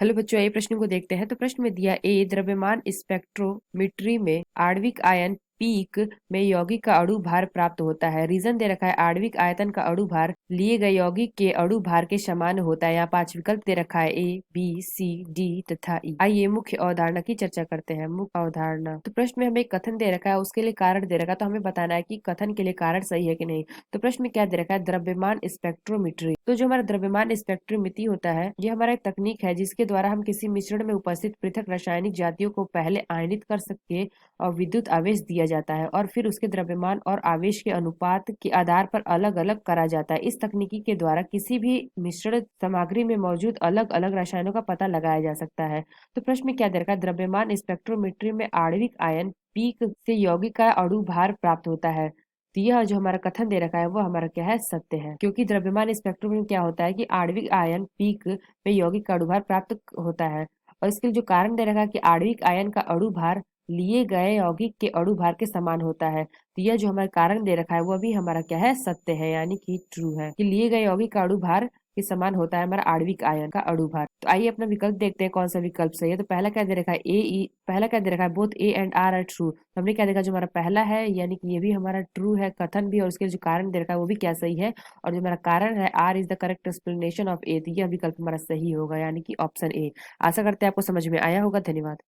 Hello बच्चों, ये प्रश्न को देखते हैं। तो प्रश्न में दिया ए द्रव्यमान स्पेक्ट्रोमीट्री में आणविक आयन पीक में यौगिक का अणु भार प्राप्त होता है। रीजन दे रखा है आणविक आयतन का अणु भार लिए गए यौगिक के अणु भार के समान होता है। यहाँ 5 विकल्प दे रखा है, ए बी सी डी तथा ई। आइए मुख्य अवधारणा की चर्चा करते हैं। मुख्य अवधारणा। तो प्रश्न में हमें एक कथन दे रखा है, उसके लिए कारण दे रखा है, तो हमें बताना है कि कथन के लिए कारण सही है कि नहीं। तो प्रश्न में क्या दे रखा है, द्रव्यमान स्पेक्ट्रोमीट्री। तो जो हमारा द्रव्यमान स्पेक्ट्रोमिति होता है, ये हमारा एक तकनीक है जिसके द्वारा हम किसी मिश्रण में उपस्थित पृथक रासायनिक जातियों को पहले आयनित कर सके और विद्युत आवेश दिया जाता है और फिर उसके द्रव्यमान और आवेश के अनुपात के आधार पर अलग अलग करा जाता है। इस तकनीकी के द्वारा किसी भी मिश्रण सामग्री में मौजूद अलग अलग रसायनों का पता लगाया जा सकता है। तो प्रश्न में क्या दे रखा है, द्रव्यमान स्पेक्ट्रोमेट्री में आणविक आयन पीक से यौगिक का अणु भार प्राप्त होता है। तो यह जो हमारा कथन दे रखा है वो हमारा क्या है, सत्य है। क्योंकि द्रव्यमान स्पेक्ट्रम में क्या होता है कि आणविक आयन पीक में यौगिक का अणु भार प्राप्त होता है। और इसके लिए जो कारण दे रखा है कि आणविक आयन का अणु भार लिए गए यौगिक के अणु भार के समान होता है। तो यह जो हमारा कारण दे रखा है वो भी हमारा क्या है, सत्य है, यानी कि ट्रू है कि लिए गए यौगिक का अणु भार के समान होता है हमारा आणविक आयन का अणु भार। तो आइए अपना विकल्प देखते हैं कौन सा विकल्प सही है। तो पहला क्या दे रखा है, पहला क्या दे रखा है, both A and R are true. तो हमने क्या देखा, जो हमारा पहला है यानी कि ये भी हमारा ट्रू है, कथन भी, और उसके जो कारण दे रखा है वो भी क्या सही है। और जो हमारा कारण है R is the correct explanation of A, तो यह विकल्प हमारा सही होगा, यानी कि ऑप्शन ए। आशा करते हैं आपको समझ में आया होगा। धन्यवाद।